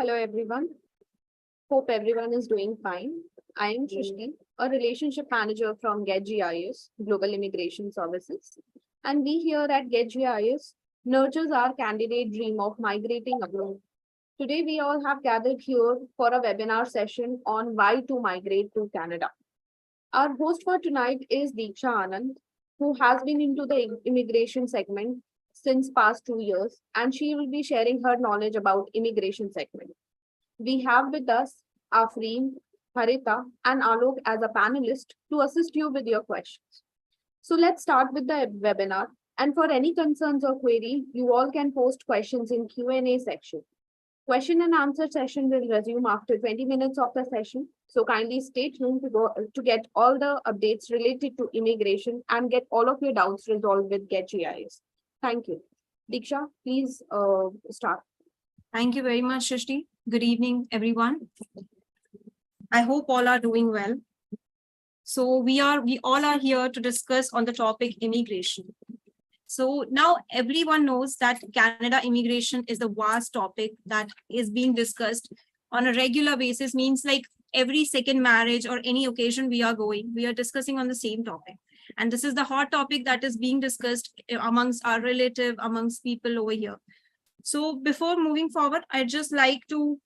Hello, everyone. Hope everyone is doing fine. I am Shrishti, a relationship manager from GetGIS, Global Immigration Services. And we here at GetGIS nurtures our candidate dream of migrating abroad. Today, we all have gathered here for a webinar session on why to migrate to Canada. Our host for tonight is Deeksha Anand, who has been into the immigration segment since past 2 years, and she will be sharing her knowledge about immigration segment. We have with us Afreen, Harita, and Alok as a panelist to assist you with your questions. So let's start with the webinar. And for any concerns or query, you all can post questions in Q&A section. Question and answer session will resume after 20 minutes of the session. So kindly stay tuned to get all the updates related to immigration and get all of your doubts resolved with GetGIS. Thank you. Diksha, please start. Thank you very much, Shrishti. Good evening, everyone. I hope all are doing well. So we all are here to discuss on the topic immigration. So now everyone knows that Canada immigration is a vast topic that is being discussed on a regular basis, means like every second marriage or any occasion we are discussing on the same topic. And this is the hot topic that is being discussed amongst our relative, amongst people over here. So before moving forward, I'd just like to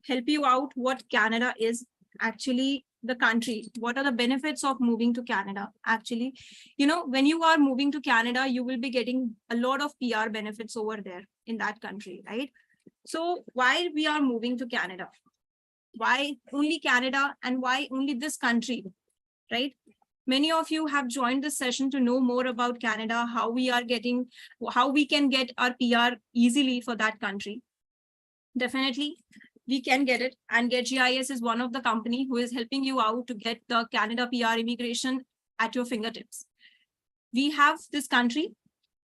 help you out what Canada is actually the country. What are the benefits of moving to Canada? Actually, when you are moving to Canada, you will be getting a lot of PR benefits over there in that country, right? So why we are moving to Canada? Why only Canada and why only this country, right? Many of you have joined this session to know more about Canada, how we can get our PR easily for that country. Definitely, we can get it. And GetGIS is one of the company who is helping you out to get the Canada PR immigration at your fingertips. We have this country.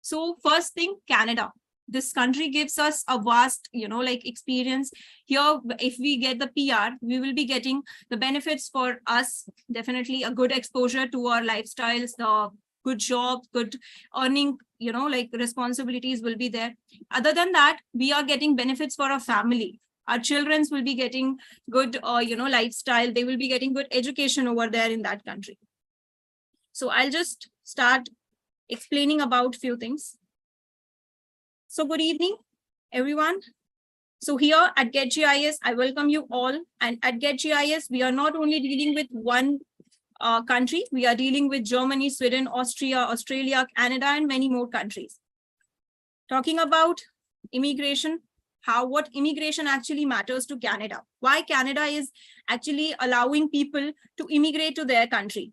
So first thing, Canada. This country gives us a vast, experience. Here, if we get the PR, we will be getting the benefits for us, definitely a good exposure to our lifestyles, the good job, good earning, responsibilities will be there. Other than that, we are getting benefits for our family. Our children will be getting good, lifestyle. They will be getting good education over there in that country. So I'll just start explaining about few things. So good evening, everyone. So here at GetGIS, I welcome you all. And at GetGIS, we are not only dealing with one country, we are dealing with Germany, Sweden, Austria, Australia, Canada, and many more countries. Talking about immigration, what immigration actually matters to Canada. Why Canada is actually allowing people to immigrate to their country.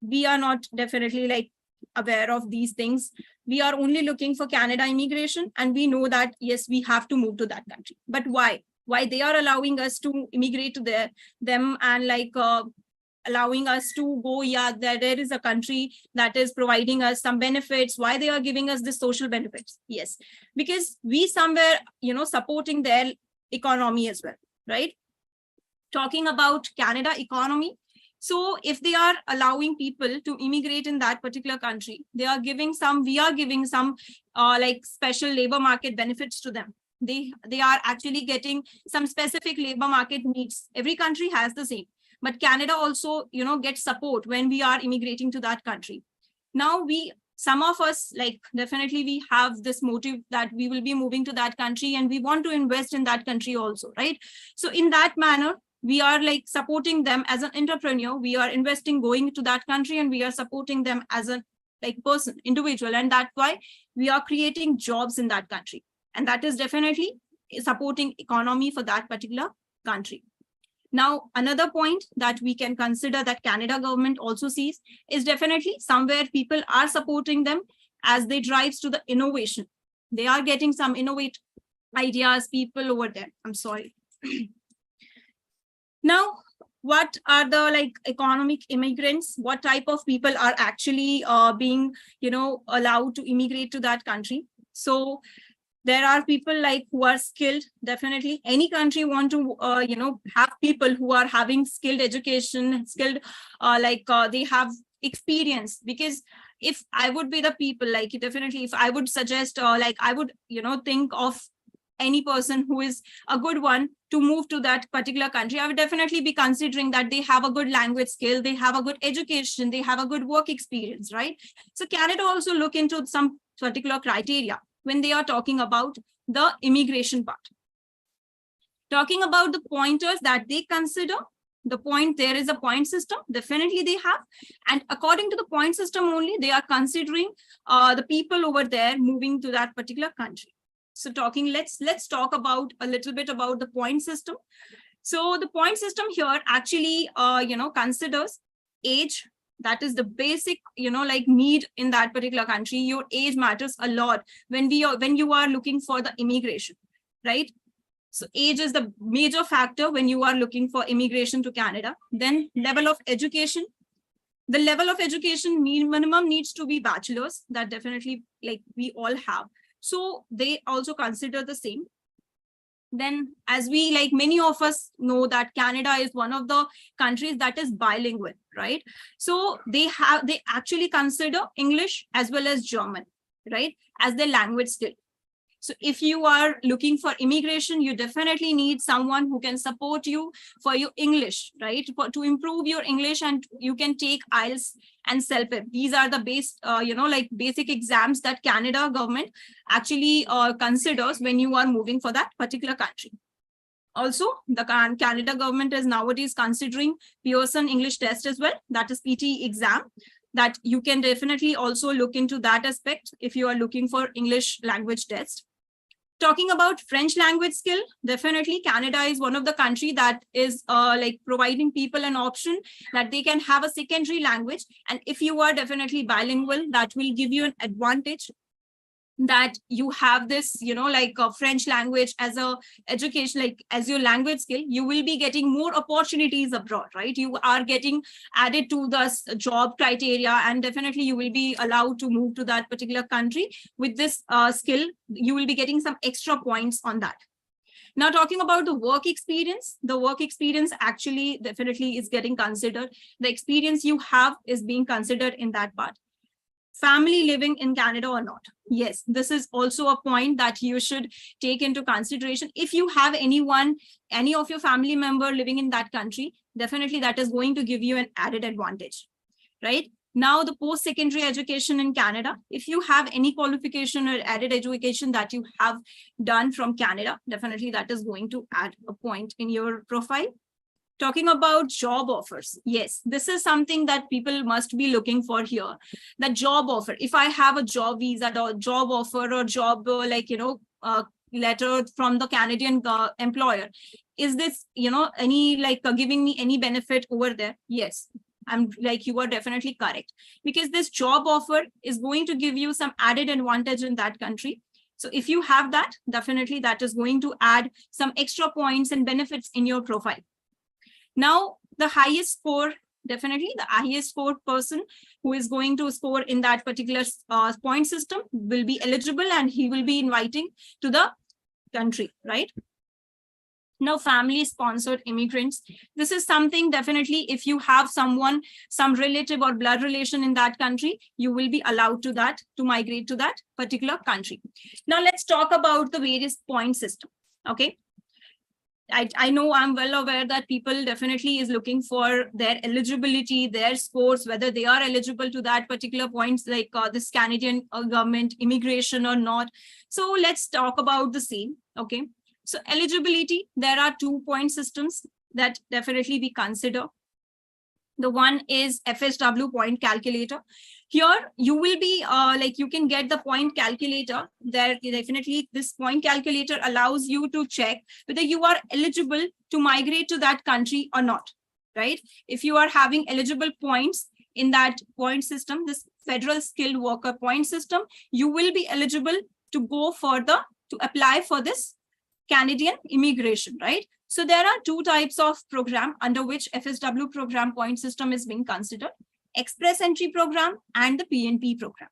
We are not definitely aware of these things. We are only looking for Canada immigration, and we know that, yes, we have to move to that country. But why? Why they are allowing us to immigrate to them and allowing us to go, there is a country that is providing us some benefits. Why they are giving us the social benefits? Yes, because we somewhere, supporting their economy as well, right? Talking about Canada economy. So if they are allowing people to immigrate in that particular country, we are giving some special labor market benefits to them. They are actually getting some specific labor market needs. Every country has the same, but Canada also, gets support when we are immigrating to that country. Now some of us, definitely we have this motive that we will be moving to that country and we want to invest in that country also, right? So in that manner, we are supporting them as an entrepreneur. We are investing, going to that country, and we are supporting them as a person, individual. And that's why we are creating jobs in that country. And that is definitely supporting economy for that particular country. Now, another point that we can consider that Canada government also sees is definitely somewhere people are supporting them as they drives to the innovation. They are getting some innovative ideas, people over there. I'm sorry. Now, what are the economic immigrants? What type of people are actually being, allowed to immigrate to that country? So there are people who are skilled. Definitely, any country want to, have people who are having skilled education, skilled, they have experience. Because if I would be the people, definitely, if I would suggest, I would, think of any person who is a good one to move to that particular country, I would definitely be considering that they have a good language skill, they have a good education, they have a good work experience, right? So Canada also look into some particular criteria when they are talking about the immigration part. Talking about the pointers that they consider, there is a point system, definitely they have. And according to the point system only, they are considering the people over there moving to that particular country. So let's talk about a little bit about the point system. So the point system here actually, considers age. That is the basic, like need in that particular country. Your age matters a lot when you are looking for the immigration, right? So age is the major factor when you are looking for immigration to Canada. Then level of education. The level of education minimum needs to be bachelor's. That definitely, like, we all have. So they also consider the same. Then, as we, like, many of us know that Canada is one of the countries that is bilingual, right? So they actually consider English as well as German, right, as their language skill. So if you are looking for immigration, you definitely need someone who can support you for your English, right? To improve your English, and you can take IELTS and CELPIP. These are the basic exams that Canada government actually considers when you are moving for that particular country. Also, the Canada government is nowadays considering Pearson English test as well. That is PTE exam. That you can definitely also look into that aspect if you are looking for English language test. Talking about French language skill, definitely Canada is one of the country that is like providing people an option that they can have a secondary language. And if you are definitely bilingual, that will give you an advantage that you have this, like a French language as a education, like as your language skill. You will be getting more opportunities abroad, right? You are getting added to the job criteria, and definitely you will be allowed to move to that particular country with this skill. You will be getting some extra points on that. Now, talking about the work experience actually definitely is getting considered. The experience you have is being considered in that part. Family living in Canada or not? Yes, this is also a point that you should take into consideration. If you have any of your family member living in that country, definitely that is going to give you an added advantage, right? Now, the post-secondary education in Canada, if you have any qualification or added education that you have done from Canada, definitely that is going to add a point in your profile. Talking about job offers. Yes, this is something that people must be looking for here. The job offer. If I have a job visa or job offer or job letter from the Canadian employer, is this, any giving me any benefit over there? Yes, you are definitely correct, because this job offer is going to give you some added advantage in that country. So if you have that, definitely that is going to add some extra points and benefits in your profile. Now, the highest score, definitely the highest score person who is going to score in that particular point system will be eligible, and he will be inviting to the country, right? Now, family sponsored immigrants. This is something definitely, if you have some relative or blood relation in that country, you will be allowed to migrate to that particular country. Now, let's talk about the various point system. Okay. I know, I'm well aware that people definitely is looking for their eligibility, their scores, whether they are eligible to that particular points, like this Canadian government immigration or not. So let's talk about the same. Okay. So eligibility, there are 2 point systems that definitely we consider. The one is FSW point calculator. Here you will be you can get the point calculator. There definitely this point calculator allows you to check whether you are eligible to migrate to that country or not, right? If you are having eligible points in that point system, this federal skilled worker point system, you will be eligible to go to apply for this Canadian immigration, right? So there are 2 types of program under which FSW program point system is being considered: Express Entry program and the PNP program.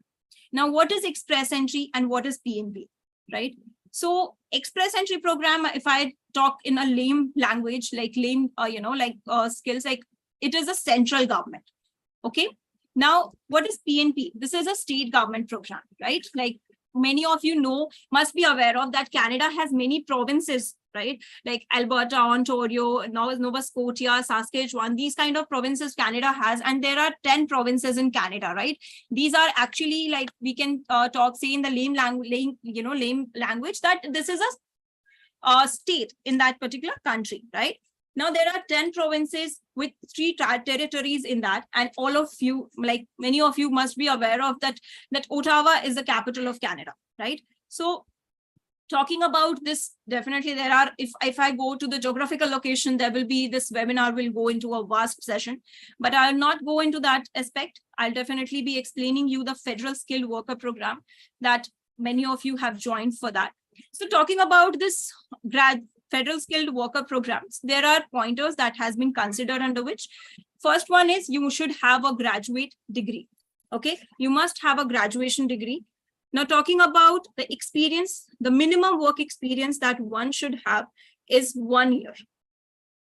Now, what is Express Entry and what is PNP, right? So Express Entry program, if I talk in a lame language, skills, like it is a central government. Okay. Now, what is PNP? This is a state government program, right? Like many of you must be aware of that Canada has many provinces, right? Like Alberta, Ontario, Nova Scotia, Saskatchewan, these kind of provinces Canada has, and there are 10 provinces in Canada, right? These are actually like, we can talk, say in the lame language, that this is a state in that particular country, right? Now there are 10 provinces with 3 territories in that, and all of you, like many of you must be aware of that Ottawa is the capital of Canada, right? So talking about this, definitely there are, if I go to the geographical location, there will be, this webinar will go into a vast session, but I'll not go into that aspect. I'll definitely be explaining you the federal skilled worker program that many of you have joined for that. So talking about this federal skilled worker programs, there are pointers that has been considered, under which first one is you should have a graduate degree. Okay, you must have a graduation degree. Now talking about the experience, the minimum work experience that one should have is 1 year.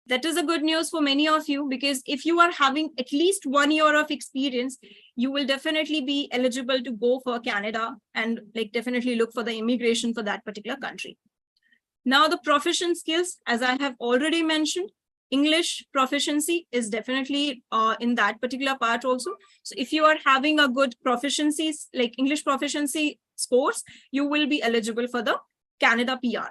That is a good news for many of you, because if you are having at least 1 year of experience, you will definitely be eligible to go for Canada and like definitely look for the immigration for that particular country. Now the proficient skills, as I have already mentioned, English proficiency is definitely in that particular part also. So if you are having a good proficiencies, like English proficiency scores, you will be eligible for the Canada PR.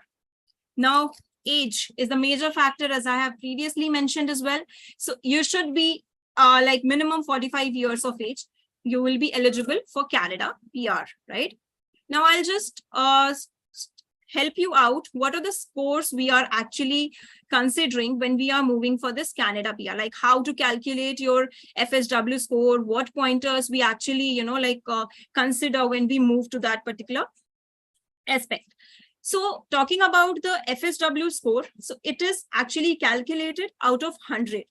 Now, age is the major factor, as I have previously mentioned as well. So you should be like minimum 45 years of age. You will be eligible for Canada PR, right? Now I'll just help you out. What are the scores we are actually considering when we are moving for this Canada PR, like how to calculate your FSW score, what pointers we actually, consider when we move to that particular aspect. So talking about the FSW score, so it is actually calculated out of 100.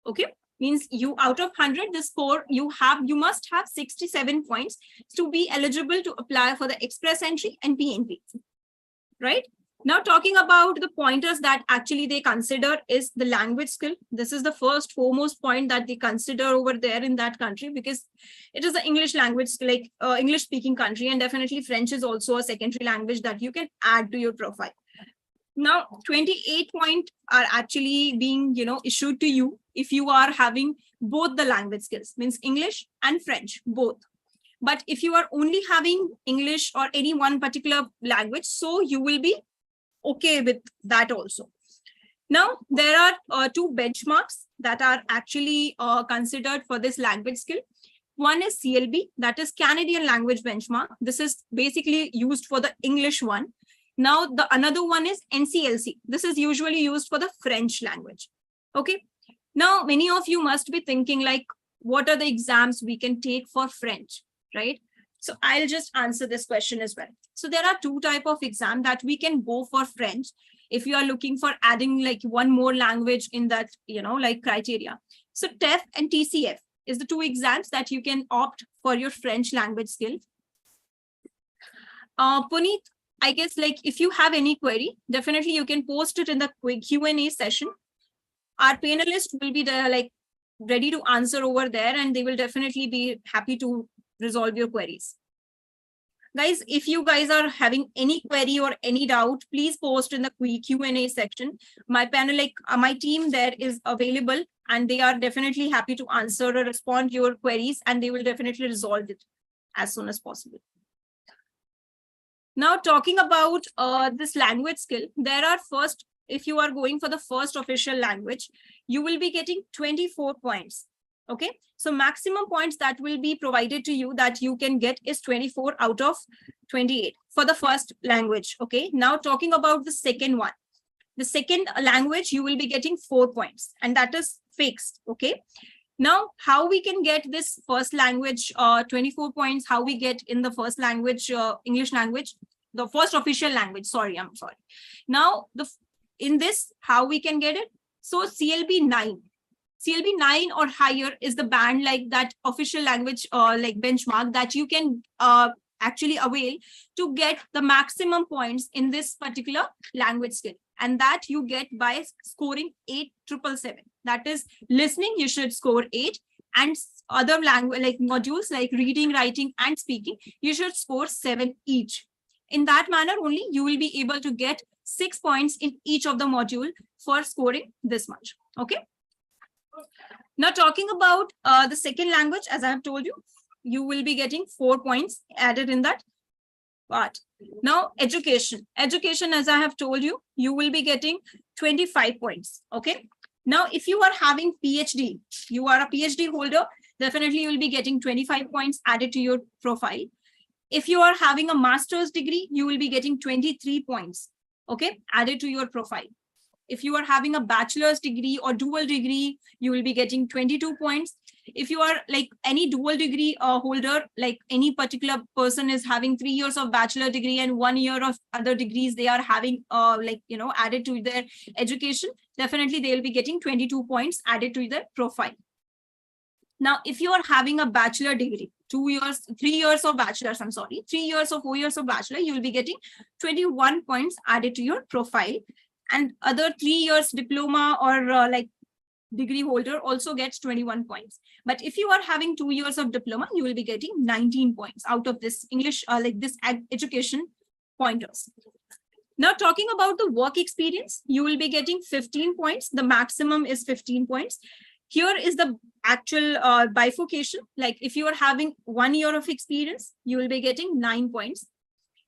Okay, means you out of 100, the score you must have 67 points to be eligible to apply for the express entry and PNP. Right? Now talking about the pointers that actually they consider is the language skill. This is the first foremost point that they consider over there in that country, because it is an English language, like English speaking country, and definitely French is also a secondary language that you can add to your profile. Now 28 points are actually being issued to you if you are having both the language skills, means English and French, both. But if you are only having English or any one particular language, so you will be okay with that also. Now, there are 2 benchmarks that are actually considered for this language skill. One is CLB, that is Canadian Language Benchmark. This is basically used for the English one. Now, the another one is NCLC. This is usually used for the French language. Okay. Now, many of you must be thinking like, what are the exams we can take for French? Right? So I'll just answer this question as well. So there are 2 types of exam that we can go for French if you are looking for adding like one more language in that, criteria. So TEF and TCF is the 2 exams that you can opt for your French language skill. Puneet, I guess like if you have any query, definitely you can post it in the Q&A session. Our panelists will be there, like ready to answer over there, and they will definitely be happy to resolve your queries. Guys, if you guys are having any query or any doubt, please post in the Q&A section. My panel, my team there is available, and they are definitely happy to answer or respond to your queries, and they will definitely resolve it as soon as possible. Now, talking about this language skill, there are first, if you are going for the first official language, you will be getting 24 points. Okay, so maximum points that will be provided to you that you can get is 24 out of 28 for the first language. Okay, now talking about the second one, the second language, you will be getting 4 points, and that is fixed. Okay, now how we can get this first language 24 points, how we get in the first language, English language, the first official language, I'm sorry. Now in this, how we can get it? So CLB 9. CLB 9 or higher is the band, like that official language like benchmark that you can actually avail to get the maximum points in this particular language skill. And that you get by scoring 8,777. That is listening, you should score 8, and other language like modules like reading, writing, and speaking, you should score 7 each. In that manner only, you will be able to get 6 points in each of the module for scoring this much. Okay. Now talking about the second language, as I have told you, you will be getting 4 points added in that part. Now education, as I have told you, you will be getting 25 points. Okay. Now, if you are having PhD, you are a PhD holder, definitely you will be getting 25 points added to your profile. If you are having a master's degree, you will be getting 23 points, okay, added to your profile. If you are having a bachelor's degree or dual degree, you will be getting 22 points. If you are like any dual degree holder, like any particular person is having 3 years of bachelor degree and 1 year of other degrees, they are having added to their education, definitely they will be getting 22 points added to their profile. Now, if you are having a bachelor degree, 3 years of bachelor's, 3 years or 4 years of bachelor, you will be getting 21 points added to your profile. And other 3 years diploma or degree holder also gets 21 points. But if you are having 2 years of diploma, you will be getting 19 points out of this English, education pointers. Now, talking about the work experience, you will be getting 15 points. The maximum is 15 points. Here is the actual bifurcation. Like if you are having 1 year of experience, you will be getting 9 points.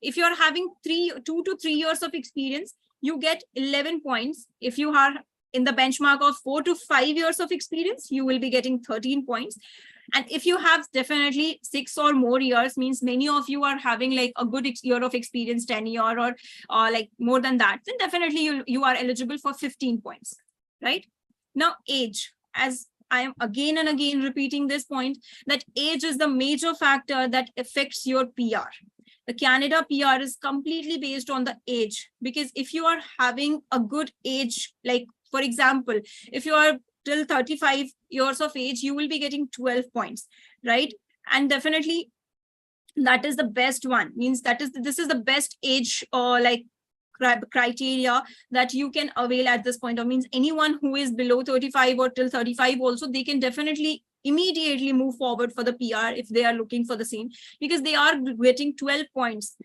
If you are having 2 to 3 years of experience, you get 11 points. If you are in the benchmark of 4 to 5 years of experience, you will be getting 13 points. And if you have definitely 6 or more years, means many of you are having like a good year of experience, 10 year or like more than that, then definitely you are eligible for 15 points, right? Now, age, as I am again and again repeating this point, that age is the major factor that affects your PR. The Canada PR is completely based on the age, because if you are having a good age, like for example, if you are till 35 years of age, you will be getting 12 points, right? And definitely that is the best one, means this is the best age or criteria that you can avail at this point. Or means anyone who is below 35 or till 35 also, they can definitely immediately move forward for the PR if they are looking for the same, because they are getting 12 points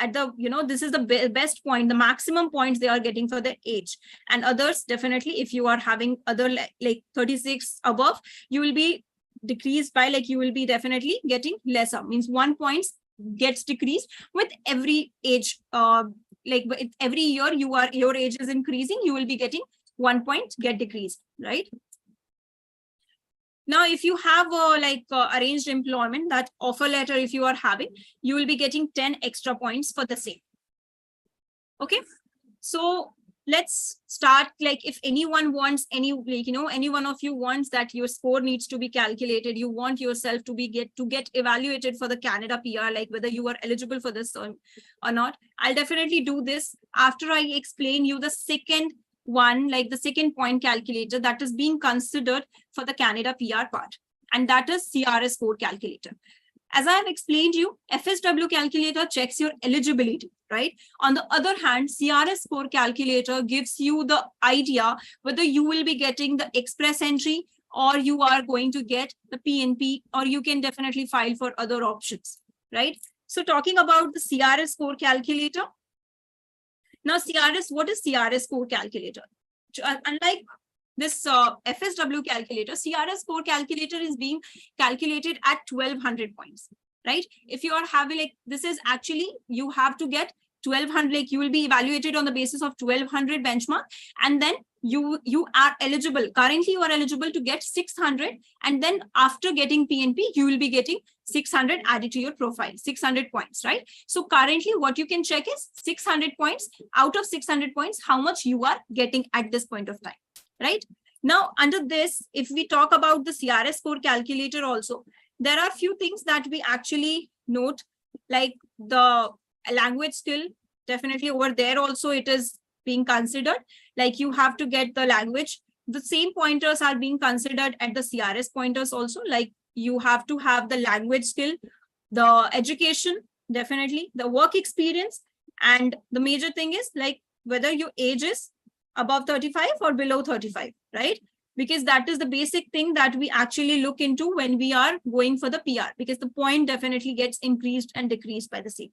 at the, this is the best point, the maximum points they are getting for their age. And others, definitely, if you are having other like 36 above, you will be decreased by, you will be definitely getting lesser, means 1 point gets decreased with every age. Every year your age is increasing, you will be getting 1 point get decreased, right? Now, if you have arranged employment, that offer letter, if you are having, you will be getting 10 extra points for the same. Okay, so let's start. Like if anyone wants any one of you wants that your score needs to be calculated, you want yourself to get evaluated for the Canada PR, like whether you are eligible for this or not, I'll definitely do this after I explain you the second one, like the second point calculator that is being considered for the Canada PR part, and that is CRS score calculator. As I have explained you, FSW calculator checks your eligibility, right? On the other hand, CRS score calculator gives you the idea whether you will be getting the express entry or you are going to get the PNP, or you can definitely file for other options, right? So talking about the CRS score calculator. Now, what is CRS score calculator? Unlike this FSW calculator, CRS score calculator is being calculated at 1200 points, right? If you are having this is actually, you have to get 1200, you will be evaluated on the basis of 1200 benchmark, and then you are eligible. Currently, you are eligible to get 600, and then after getting PNP, you will be getting 600 added to your profile, 600 points, right? So currently, what you can check is 600 points. Out of 600 points, how much you are getting at this point of time, right? Now, under this, if we talk about the CRS score calculator also, there are a few things that we actually note, like the language skill. Definitely over there also it is being considered. Like you have to get the language. The same pointers are being considered at the CRS pointers also. Like you have to have the language skill, the education, definitely the work experience. And the major thing is like whether your age is above 35 or below 35, right? because that is the basic thing that we actually look into when we are going for the PR, because the point definitely gets increased and decreased by the same.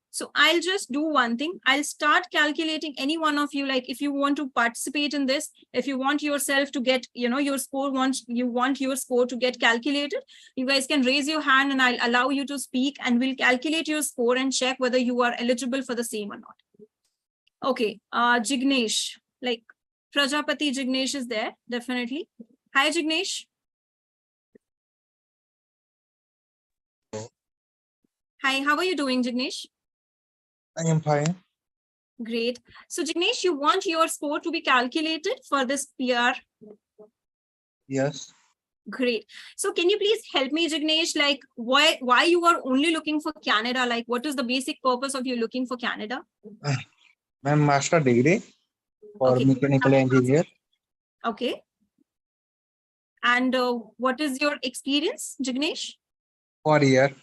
So I'll just do one thing. I'll start calculating any one of you, like if you want to participate in this, if you want yourself to get, your score, you want your score to get calculated, you guys can raise your hand and I'll allow you to speak and we'll calculate your score and check whether you are eligible for the same or not. Okay, Jignesh, like Prajapati Jignesh is there, definitely. Hi, Jignesh. Hi, how are you doing, Jignesh? I am fine. Great. So, Jignesh, you want your score to be calculated for this PR? Yes. Great. So, can you please help me, Jignesh, like why you are only looking for Canada? Like, what is the basic purpose of you looking for Canada? My master degree for Okay. mechanical engineer. Okay. And what is your experience, Jignesh? 4 year.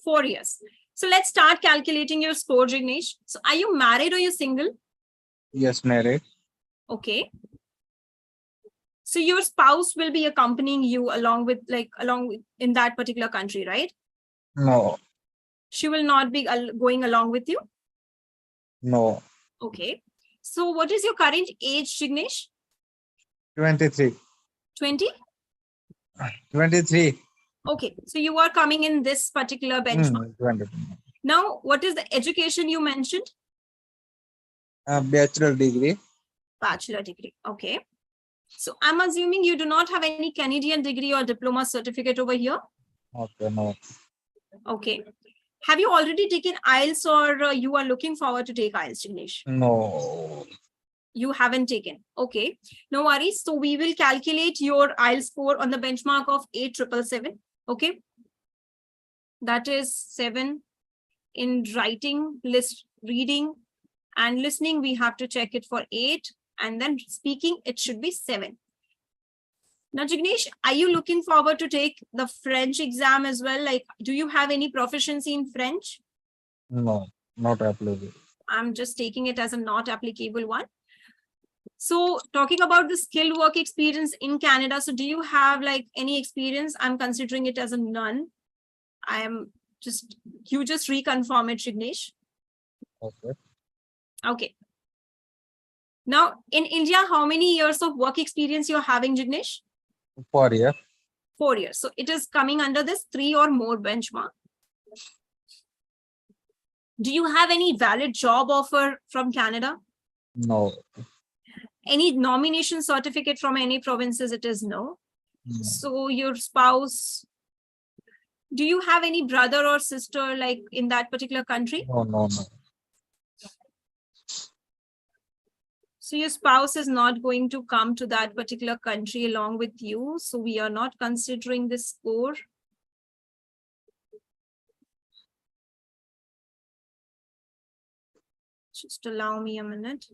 4 years. So let's start calculating your score, Jignesh. So are you married or you single? Yes, married. Okay. So your spouse will be accompanying you along with in that particular country, right? No, She will not be going along with you. no. Okay. So what is your current age, Jignesh? 23. 20? 23. Okay. So you are coming in this particular benchmark. 23. Now, what is the education you mentioned? Bachelor degree. Bachelor degree. Okay. So I'm assuming you do not have any Canadian degree or diploma certificate over here. Okay, no. Okay. Have you already taken IELTS or you are looking forward to take IELTS, Jignesh? No. You haven't taken. Okay. No worries. So we will calculate your IELTS score on the benchmark of 8,777. Okay. That is 7 in writing, reading and listening. We have to check it for 8, and then speaking, it should be 7. Now, Jignesh, are you looking forward to take the French exam as well? Like, do you have any proficiency in French? No, not applicable. I'm just taking it as a not applicable one. So talking about the skilled work experience in Canada, so do you have like any experience? I'm considering it as a none. You just reconfirm it, Jignesh. Okay. Okay. Now, in India, how many years of work experience you're having, Jignesh? 4 year. 4 years. So it is coming under this 3 or more benchmark. Do you have any valid job offer from Canada? No. Any nomination certificate from any provinces? It is no. No. So your spouse, do you have any brother or sister like in that particular country? No. So your spouse is not going to come to that particular country along with you. So we are not considering this score. Just allow me a minute.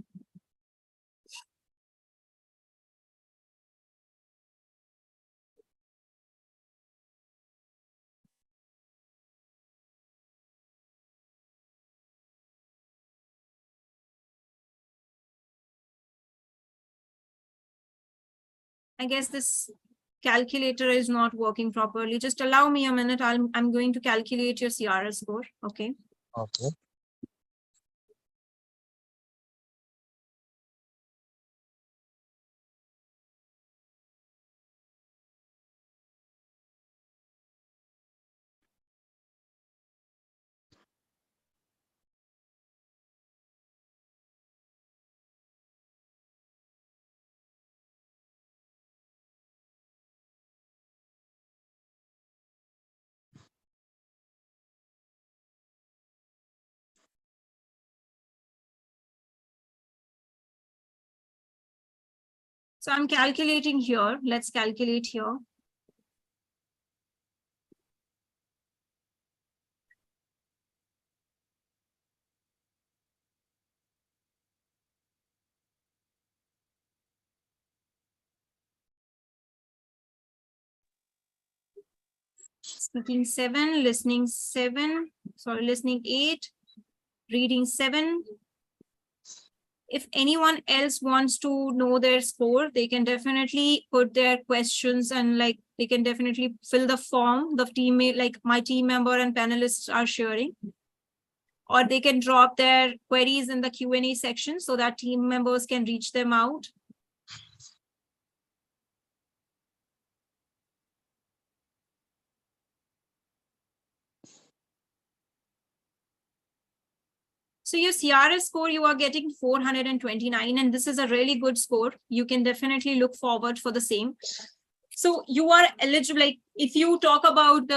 I guess this calculator is not working properly. Just allow me a minute. I'm going to calculate your CRS score. Okay. Okay. So I'm calculating here. Let's calculate here. Speaking 7, listening 7, sorry, listening 8, reading 7, if anyone else wants to know their score, they can definitely put their questions and like they can definitely fill the form the teammate, like my team member and panelists are sharing, or they can drop their queries in the Q&A section so that team members can reach them out. So your CRS score, you are getting 429, and this is a really good score. You can definitely look forward for the same. So you are eligible, like if you talk about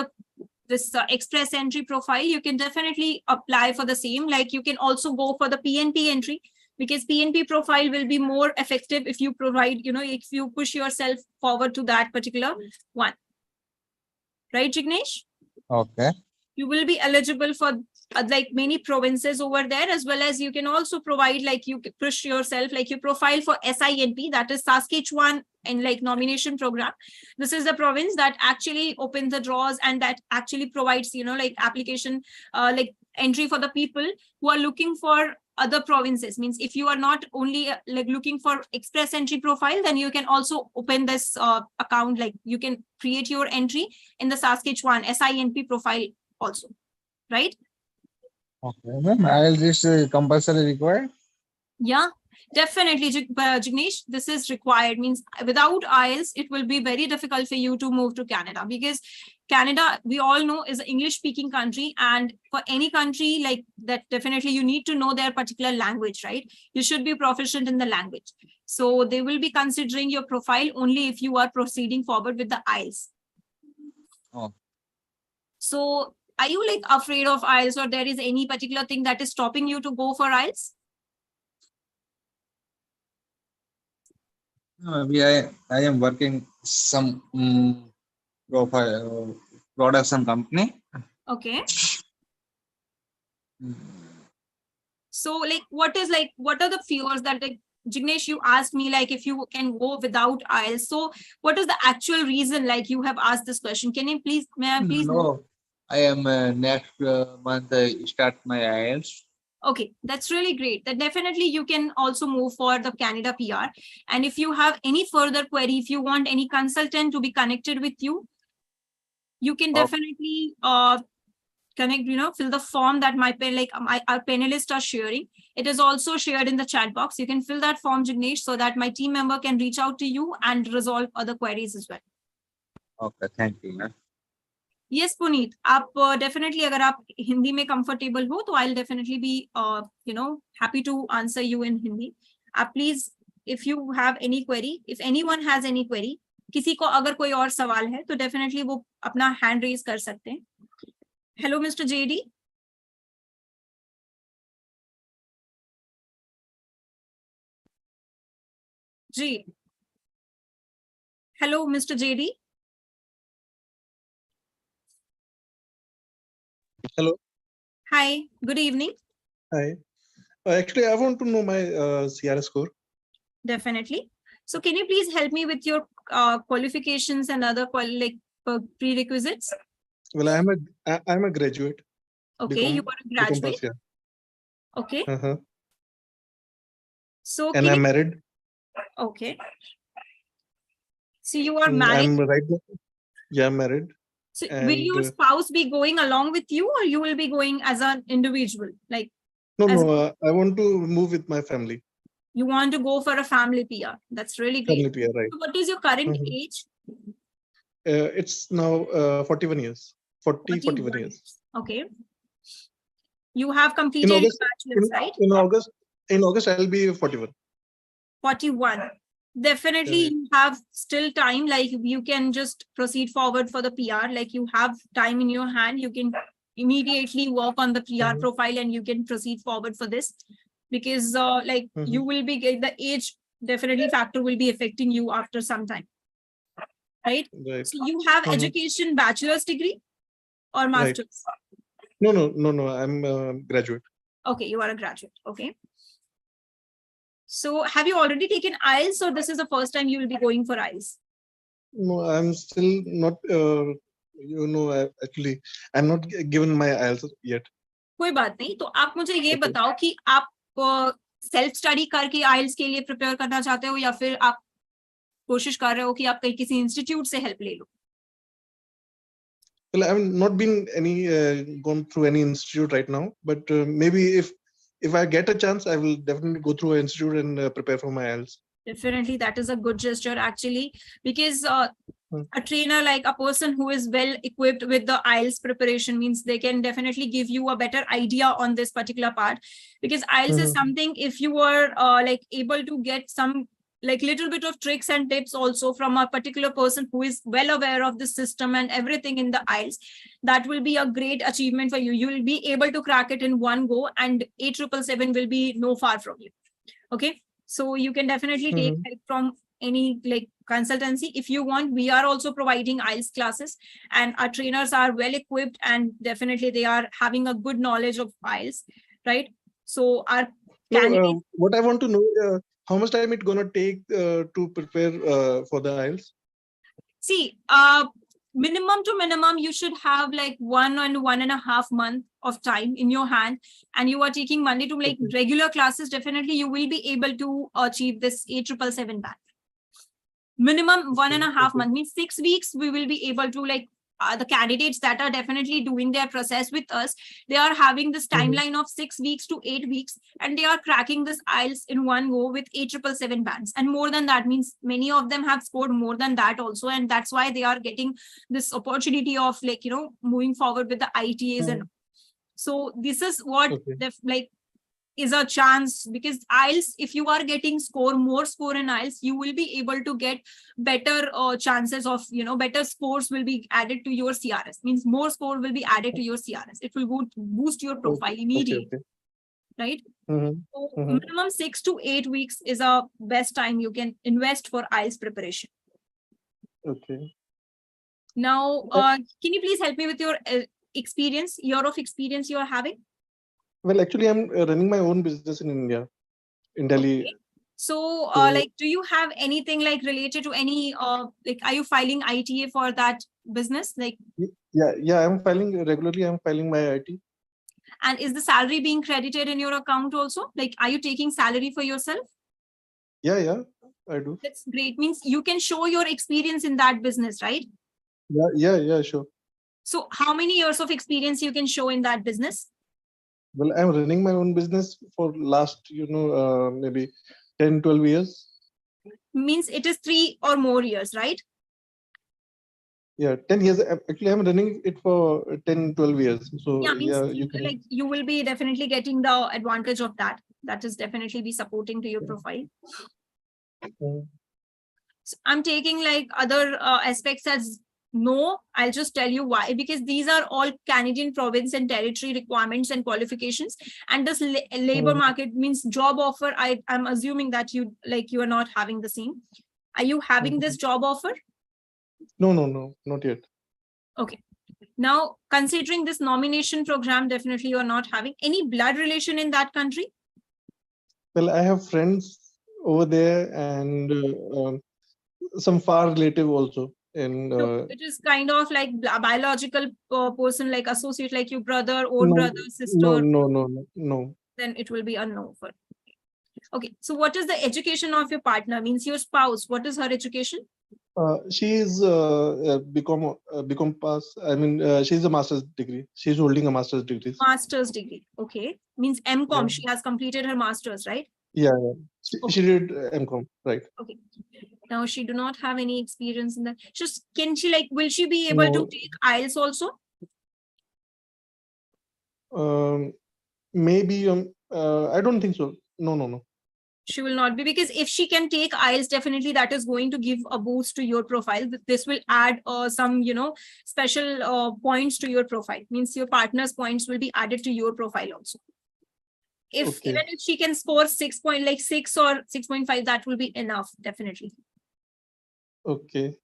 this express entry profile, you can definitely apply for the same. Like you can also go for the PNP entry, because PNP profile will be more effective if you provide, if you push yourself forward to that particular one. Right, Jignesh? Okay. You will be eligible for like many provinces over there, as well as you can also provide, like you push yourself, like you profile for SINP, that is Saskatchewan and like nomination program. This is the province that actually opens the draws and that actually provides, like application, like entry for the people who are looking for other provinces. Means if you are not only like looking for express entry profile, then you can also open this account, like you can create your entry in the Saskatchewan SINP profile also, right? Okay, ma'am. I'll just compulsory required. Yeah, definitely, Jignesh, this is required. Means without IELTS, it will be very difficult for you to move to Canada, because Canada, we all know, is an English-speaking country, and for any country like that, definitely you need to know their particular language, right? You should be proficient in the language. So they will be considering your profile only if you are proceeding forward with the IELTS. Oh. So are you like afraid of IELTS, or there is any particular thing that is stopping you to go for IELTS? Maybe I am working some profile production company. Okay. Mm. So like, what are the fears that, like, Jignesh, you asked me, like, if you can go without IELTS. So what is the actual reason, like, you have asked this question? May I please know? No, I am next month start my IELTS. Okay, that's really great. That definitely you can also move for the Canada PR. And if you have any further query, if you want any consultant to be connected with you, you can Okay. definitely connect, fill the form that our panelists are sharing. It is also shared in the chat box. You can fill that form, Jignesh, so that my team member can reach out to you and resolve other queries as well. Okay, thank you, ma'am. Yes, Puneet, आप definitely, अगर आप हिंदी में comfortable हो, तो I'll definitely be happy to answer you in Hindi. Please, if you have any query, if anyone has any query, किसी को अगर कोई और सवाल है, तो definitely वो अपना hand raise कर सकते हैं. Hello, Mr. JD. Ji. Hello, Mr. JD. Hello. Hi, good evening. Hi. Actually, I want to know my CRS score. Definitely. So can you please help me with your qualifications and other prerequisites? Well, I'm a graduate. Okay, you are a graduate. Yeah. Okay. So and I'm married. Okay. So you are married. I'm right. Yeah, I'm married. So will your spouse be going along with you, or you will be going as an individual? Like no, I want to move with my family. You want to go for a family PR. That's really great. Family PR, right. So what is your current age? It's now 41 years. 41 years. Okay. You have completed your bachelor's, right? In August, I'll be 41. 41. Definitely, you have still time. Like you can just proceed forward for the PR. Like you have time in your hand. You can immediately work on the PR profile and you can proceed forward for this, because you will be the age definitely factor will be affecting you after some time. Right? So you have education, bachelor's degree or master's? No. I'm a graduate. Okay, you are a graduate. Okay. So have you already taken IELTS, or this is the first time you will be going for IELTS? No, I'm still not, actually, I'm not given my IELTS yet. कोई बात नहीं. तो आप मुझे ये बताओ कि आप सेल्फ स्टडी करके आइल्स के लिए प्रिपेयर करना चाहते हो या फिर आप कोशिश कर रहे हो कि आप कहीं किसी इंस्टीट्यूट से हेल्प ले लो? Well, I've not been gone through any institute right now, but maybe if I get a chance, I will definitely go through an institute and prepare for my IELTS. Definitely, that is a good gesture actually, because Hmm. a trainer, like a person who is well equipped with the IELTS preparation, means they can definitely give you a better idea on this particular part. Because IELTS is Mhm. something, if you are like able to get some like little bit of tricks and tips also from a particular person who is well aware of the system and everything in the IELTS, that will be a great achievement for you. You will be able to crack it in one go, and 8777 will be no far from you. Okay, so you can definitely take Mhm. help from any like consultancy if you want. We are also providing IELTS classes, and our trainers are well equipped, and definitely they are having a good knowledge of IELTS, right? So our So, candidates, what I want to know, how much time it gonna take to prepare for the IELTS? see, minimum to minimum, you should have like 1.5 month of time in your hand, and you are taking Monday to like Okay. regular classes. Definitely, you will be able to achieve this 8777 band. Minimum 1.5 Okay. month means 6 weeks. We will be able to like the candidates that are definitely doing their process with us, they are having this Mhm. timeline of 6 weeks to 8 weeks, and they are cracking this IELTS in one go with 8777 bands. And more than that, means many of them have scored more than that also, and that's why they are getting this opportunity of like, you know, moving forward with the ITAs. And Mhm. so this is what Okay. like is a chance, because IELTS, if you are getting more score in IELTS, you will be able to get better chances of, you know, better scores will be added to your CRS, means more score will be added to your CRS. It will boost your profile Okay. immediately, Okay. right? Mhm. So Mhm. minimum 6 to 8 weeks is a best time you can invest for IELTS preparation. Okay. Now, can you please help me with your experience, year of experience you are having? Well, actually, I'm running my own business in India, in Delhi. Okay. So, So, like, do you have anything like related to any, like, are you filing ITA for that business? Like, yeah, I'm filing regularly. I'm filing my IT. and is the salary being credited in your account also? Like, are you taking salary for yourself? Yeah, I do. That's great. Means you can show your experience in that business, right? Yeah, sure. So, how many years of experience you can show in that business? Well, I'm running my own business for last, maybe 10, 12 years. Means it is 3 or more years, right? Yeah, 10 years. Actually, I'm running it for 10, 12 years. So, Yeah, means yeah, you can. like you will be definitely getting the advantage of that. That is definitely be supporting to your profile. Mm. So I'm taking like other aspects as no. I'll just tell you why, because these are all Canadian province and territory requirements and qualifications. And this labor market means job offer. I'm assuming that you are not having the same. Are you having this job offer? No, not yet. Okay. Now, considering this nomination program, definitely you are not having any blood relation in that country. Well, I have friends over there and some far relative also. And So it is kind of like a biological person, like associate, like your brother, own no, brother, sister, no. then it will be unknown for. Okay, so what is the education of your partner? Means your spouse. What is her education? She is BCom pass. I mean, she's a master's degree. She's holding a master's degree. Master's degree. Okay, means MCOM. Yeah. She has completed her master's, right? Yeah. She Okay. did MCom, right? Okay. Now she do not have any experience in that. Just can she like? Will she be able to No. take IELTS also? Maybe. I don't think so. No. She will not be, because if she can take IELTS, definitely that is going to give a boost to your profile. This will add some, you know, special points to your profile. Means your partner's points will be added to your profile also. If Okay. even if she can score 6 point like 6 or 6.5, that will be enough, definitely. Okay.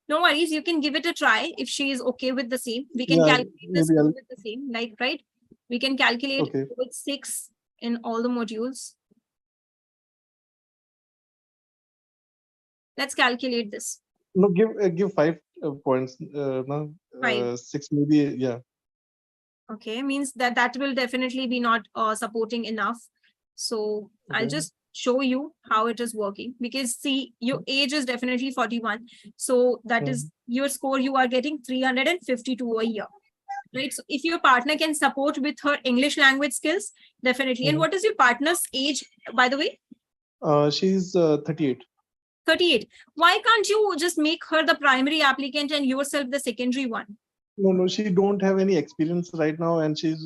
No worries, you can give it a try. If she is okay with the same, we can Yeah, calculate the maybe score I'll. with the same, like, right? We can calculate Okay. with 6 in all the modules. Let's calculate this. No, give 5 points. No, 5. 6 maybe. Yeah. Okay, means that will definitely be not supporting enough. So I'll Okay. just show you how it is working, because see, your age is definitely 41. So that is your score, you are getting 352 a year. Right. So if your partner can support with her English language skills, definitely. And Mhm. what is your partner's age, by the way? She's 38. 38. Why can't you just make her the primary applicant and yourself the secondary one? No, she don't have any experience right now, and she's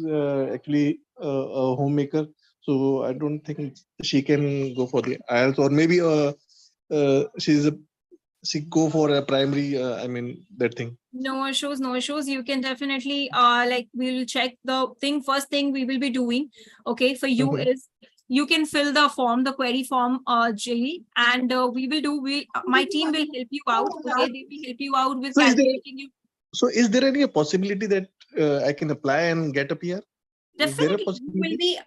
actually a homemaker. So I don't think she can go for the IELTS, or maybe she go for a primary. I mean that thing. No issues, no issues. You can definitely like, we'll check the thing. First thing we will be doing, okay, for you Mhm. is you can fill the form, the query form, Jay, and my team will help you out. Okay, they will help you out with So calculating you. is there any possibility that I can apply and get a PR? Is there a Definitely, you will possibility? be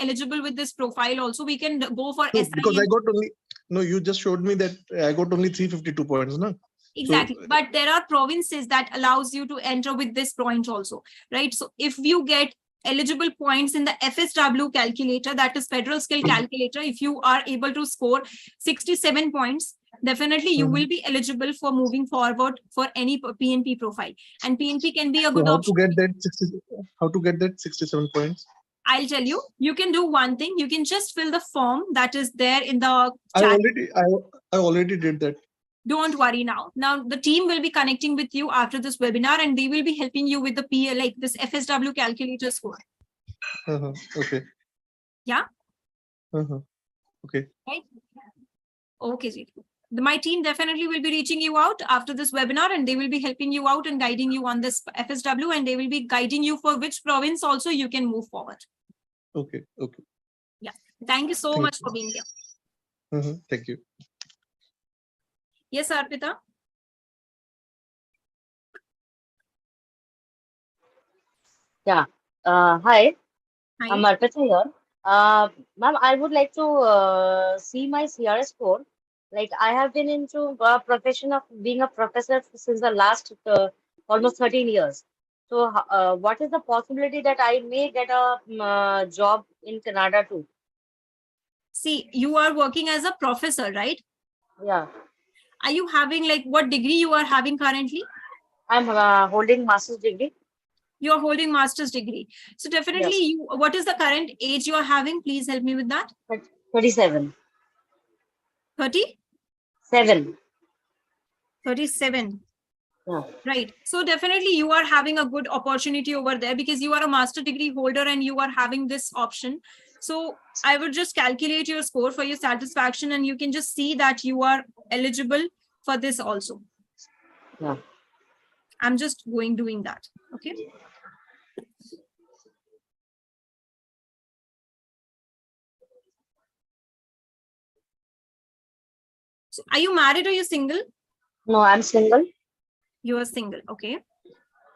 eligible with this profile. Also, we can go for No, because I SIM. got only no. You just showed me that I got only 352 points, no? So Exactly. But there are provinces that allows you to enter with this point also, right? So if you get eligible points in the FSW calculator, that is federal skill calculator, if you are able to score 67 points, definitely you will be eligible for moving forward for any PNP profile. And PNP can be a So good how to option. get that 60, how to get that 67 points? I'll tell you, you can do one thing. You can just fill the form that is there in the I chat. already did that. Don't worry now. Now the team will be connecting with you after this webinar, and they will be helping you with the PL, like this FSW calculator score. Okay. Yeah. Okay. Right. Okay, Ji. My team definitely will be reaching you out after this webinar, and they will be helping you out and guiding you on this FSW, and they will be guiding you for which province also you can move forward. Okay. Okay. Yeah. Thank you so Thank much for being here. Thank you. Yes, Arpita. Yeah. Hi, I'm Hi. Arpita here. Ma'am, I would like to see my CRS score. Like, I have been into profession of being a professor since the last almost 13 years. So, what is the possibility that I may get a job in Canada too? See, you are working as a professor, right? Yeah, Are you having, like, what degree you are having currently? I'm holding master's degree. You're holding master's degree. So definitely, Yes, what is the current age you are having? Please help me with that. 37. 30? 7. 37. Yeah. Right. So definitely you are having a good opportunity over there, because you are a master degree holder and you are having this option. So I would just calculate your score for your satisfaction, and you can just see that you are eligible for this also. Yeah. I'm just doing that. Okay. So are you married or you single? No, I'm single. You are single. Okay.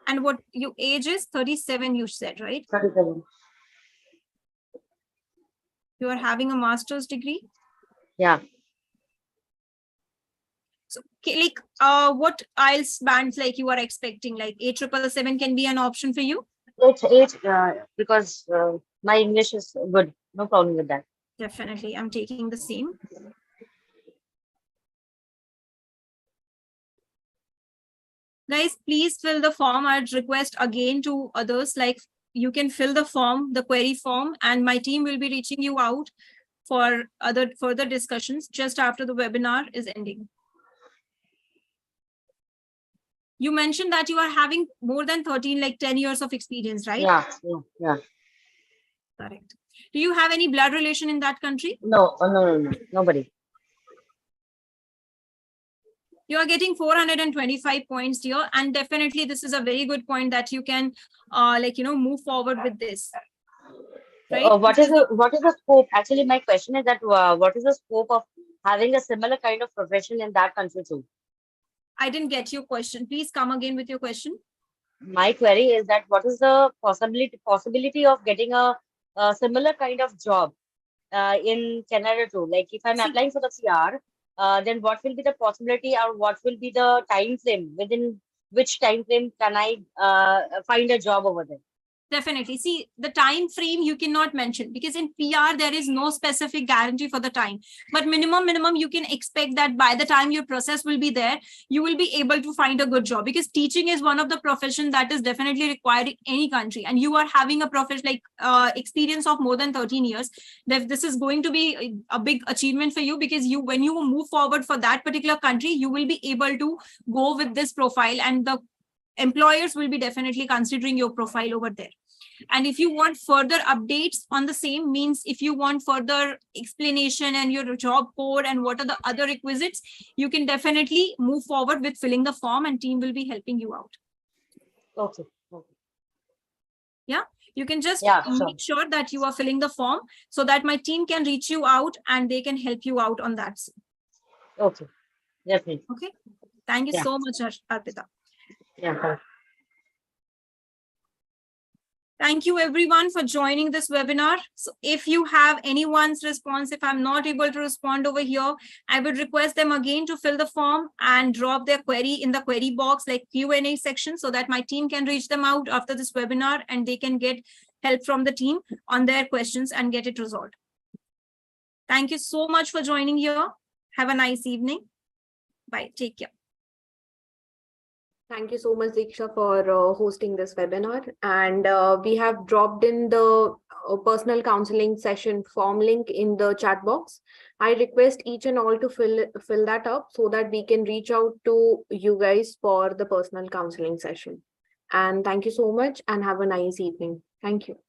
And what your age is? 37, you said, right? 37. You are having a master's degree. Yeah. So, okay, like, what IELTS bands like you are expecting? Like 8,777 can be an option for you? It's because my English is good. No problem with that. Definitely, I'm taking the same. Guys, please fill the form. I'd request again to others, like, you can fill the form, the query form, and my team will be reaching you out for other further discussions just after the webinar is ending. You mentioned that you are having more than 13, like 10 years of experience, right? Yeah. Correct. Do you have any blood relation in that country? No, no, nobody. You are getting 425 points here, and definitely this is a very good point that you can move forward with this, right? What is the scope? Actually, my question is that what is the scope of having a similar kind of profession in that country too? I didn't get your question. Please come again with your question. My query is that what is the possibility of getting a similar kind of job in Canada too? Like if I'm See, applying for the PR, then what will be the possibility or what will be the time frame, within which time frame can I find a job over there? Definitely. See, the time frame you cannot mention because in PR, there is no specific guarantee for the time. But minimum, you can expect that by the time your process will be there, you will be able to find a good job because teaching is one of the profession that is definitely required in any country. And you are having a profession like experience of more than 13 years. This is going to be a big achievement for you because when you move forward for that particular country, you will be able to go with this profile and the employers will be definitely considering your profile over there. And if you want further updates on the same, means if you want further explanation and your job code and what are the other requisites, you can definitely move forward with filling the form and team will be helping you out. Okay. Okay. Yeah, you can just Yeah, sure. make sure that you are filling the form so that my team can reach you out and they can help you out on that. Okay. Definitely. Okay. Thank you Yeah. so much, Arpita. Yeah. Thank you everyone for joining this webinar. So if you have anyone's response, if I'm not able to respond over here, I would request them again to fill the form and drop their query in the query box like Q&A section so that my team can reach them out after this webinar and they can get help from the team on their questions and get it resolved. Thank you so much for joining here. Have a nice evening. Bye. Take care. Thank you so much, Diksha, for hosting this webinar. And we have dropped in the personal counseling session form link in the chat box. I request each and all to fill that up so that we can reach out to you guys for the personal counseling session. And thank you so much and have a nice evening. Thank you.